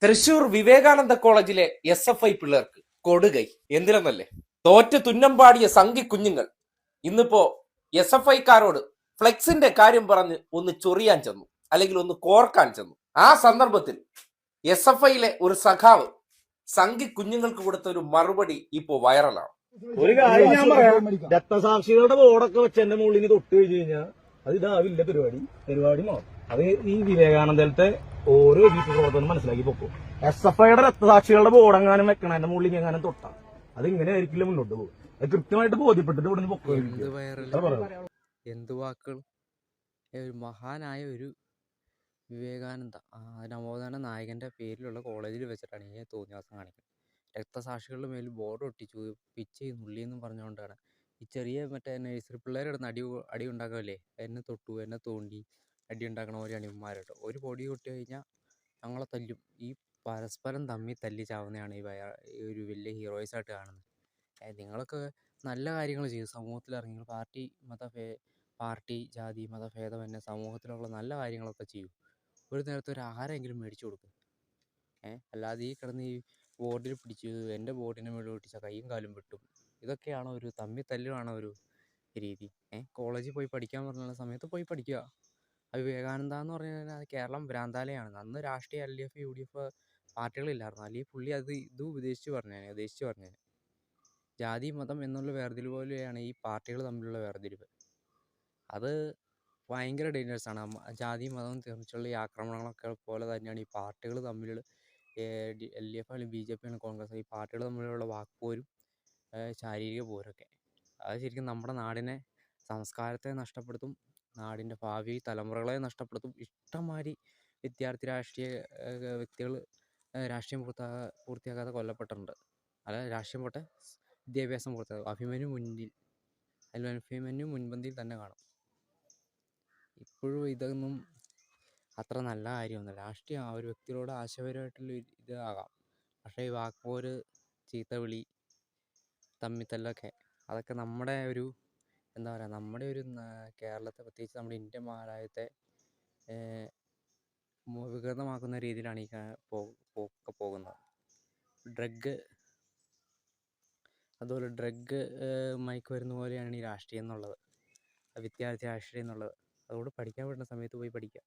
തൃശൂർ വിവേകാനന്ദ കോളേജിലെ SFI പിള്ളേർക്ക് കൊടുകൈ എന്തിനെന്നല്ലേ? തോറ്റ് തുന്നം പാടിയ സംഘി കുഞ്ഞുങ്ങൾ ഇന്നിപ്പോ SFIക്കാരോട് ഫ്ലെക്സിന്റെ കാര്യം പറഞ്ഞ് ഒന്ന് ചൊറിയാൻ ചെന്നു, അല്ലെങ്കിൽ ഒന്ന് കോർക്കാൻ ചെന്നു. ആ സന്ദർഭത്തിൽ SFIയിലെ ഒരു സഖാവ് സംഘി കുഞ്ഞുങ്ങൾക്ക് കൊടുത്ത ഒരു മറുപടി ഇപ്പോ വൈറലാണ്. ഒരു കാര്യം ഞാൻ പറയാം, രക്തസാക്ഷികളുടെ ബോർഡൊക്കെ വെച്ച് എന്റെ മുകളിൽ തൊട്ട് കഴിഞ്ഞു കഴിഞ്ഞാൽ അത് ഇതാവില്ല പരിപാടി മാറും. അത് ഈ വിവേകാനന്ദത്തെ ഓരോ പ്രവർത്തനം മനസ്സിലാക്കി പൊക്കും. SFIയുടെ രക്തസാക്ഷികളുടെ ബോർഡ് എങ്ങാനും വെക്കണം, എന്റെ മുകളിൽ എങ്ങാനും തൊട്ടാ അത് ഇങ്ങനെ ആയിരിക്കില്ല മുന്നോട്ട് പോകും. അത് കൃത്യമായിട്ട് ബോധ്യപ്പെട്ടിട്ട് ഇവിടെ നിന്ന് പൊക്കും. എന്ത് വാക്കുകൾ! ഒരു മഹാനായ ഒരു വിവേകാനന്ദ നവോത്ഥാന നായകന്റെ പേരിലുള്ള കോളേജിൽ വെച്ചിട്ടാണ് ഈ തോന്നിവാസം കാണിക്കുന്നത്. രക്തസാക്ഷികളുടെ മേൽ ബോർഡ് ഒട്ടിച്ചു പിച്ച് നുള്ളിയെന്നും പറഞ്ഞുകൊണ്ടാണ് ഈ ചെറിയ മറ്റേ നഴ്സറി പിള്ളേരുടെ അടി ഉണ്ടാക്കാമല്ലേ, എന്നെ തൊട്ടു എന്നെ തോണ്ടി അടി ഉണ്ടാക്കണ പോലെ അണിമാരോട്ട് ഒരു പൊടി കൊട്ടി കഴിഞ്ഞാൽ ഞങ്ങളെ തല്ലും. ഈ പരസ്പരം തമ്മിൽ തല്ലി ചാവുന്നതാണ് ഈ ഒരു വലിയ ഹീറോയിസായിട്ട് കാണുന്നത്. നിങ്ങളൊക്കെ നല്ല കാര്യങ്ങൾ ചെയ്യും, സമൂഹത്തിൽ ഇറങ്ങി പാർട്ടി ജാതി മതഭേദമന്യേ സമൂഹത്തിലുള്ള നല്ല കാര്യങ്ങളൊക്കെ ചെയ്യും. ഒരു നേരത്തെ ഒരു ആഹാരമെങ്കിലും മേടിച്ചു കൊടുക്കും. അല്ലാതെ ഈ കിടന്ന് ഈ ബോർഡിൽ പിടിച്ച് എൻ്റെ ബോർഡിനെ മേളിൽ ഒട്ടിച്ച കൈയും കാലും വെട്ടും. ഇതൊക്കെയാണോ ഒരു തമ്മിൽ തല്ലുവാണോ ഒരു രീതി? കോളേജിൽ പോയി പഠിക്കാൻ പറഞ്ഞുള്ള സമയത്ത് പോയി പഠിക്കുക. വിവേകാനന്ദ എന്ന് പറഞ്ഞു കഴിഞ്ഞാൽ കേരളം ഭ്രാന്താലയാണ്. അന്ന് രാഷ്ട്രീയ LDF UDF പാർട്ടികളില്ലായിരുന്നു. അല്ലെങ്കിൽ പുള്ളി ഇത് ഉദ്ദേശിച്ച് പറഞ്ഞേനെ. ജാതി മതം എന്നുള്ള വേർതിരിവ് പോലെയാണ് ഈ പാർട്ടികൾ തമ്മിലുള്ള വേർതിരിവ്. അത് ഭയങ്കര ഡേഞ്ചറസാണ്. ജാതി മതം തിരിച്ചുള്ള ഈ ആക്രമണങ്ങളൊക്കെ പോലെ തന്നെയാണ് ഈ പാർട്ടികൾ തമ്മിലുള്ള LDF ആയാലും BJP ആയാലും കോൺഗ്രസ്, ഈ പാർട്ടികൾ തമ്മിലുള്ള വാക്പോരും ശാരീരിക പോരൊക്കെ. അത് ശരിക്കും നമ്മുടെ നാടിനെ, സംസ്കാരത്തെ നഷ്ടപ്പെടുത്തും, നാടിൻ്റെ ഭാവി തലമുറകളെ നഷ്ടപ്പെടുത്തും. ഇഷ്ടംമാതിരി വിദ്യാർത്ഥി രാഷ്ട്രീയ വ്യക്തികൾ രാഷ്ട്രീയം പൂർത്തിയാക്കാതെ കൊല്ലപ്പെട്ടിട്ടുണ്ട്. അല്ല, രാഷ്ട്രീയം പോട്ടെ, വിദ്യാഭ്യാസം പൂർത്തിയാക്കുക. അഭിമന്യു മുൻപന്തിയിൽ തന്നെ കാണും. ഇപ്പോഴും ഇതൊന്നും അത്ര നല്ല കാര്യമൊന്നുമില്ല. രാഷ്ട്രീയം ഒരു വ്യക്തിയോട് ആശയപരമായിട്ടുള്ള ഇത് ആകാം, പക്ഷേ ഈ വാക്പോര്, ചീത്തവിളി, തമ്മിത്തല്ലൊക്കെ അതൊക്കെ നമ്മുടെ ഒരു എന്താ പറയുക, നമ്മുടെ ഒരു കേരളത്തെ, പ്രത്യേകിച്ച് നമ്മുടെ ഇന്ത്യൻ മഹാരാജ്യത്തെ വികൃതമാക്കുന്ന രീതിയിലാണ് ഈ പോകുന്നത്. ഡ്രഗ് മയക്കുമരുന്ന് പോലെയാണ് ഈ രാഷ്ട്രീയം എന്നുള്ളത്, വിദ്യാർത്ഥി രാഷ്ട്രീയം എന്നുള്ളത്. അതുകൊണ്ട് പഠിക്കാൻ പറ്റുന്ന സമയത്ത് പോയി പഠിക്കുക.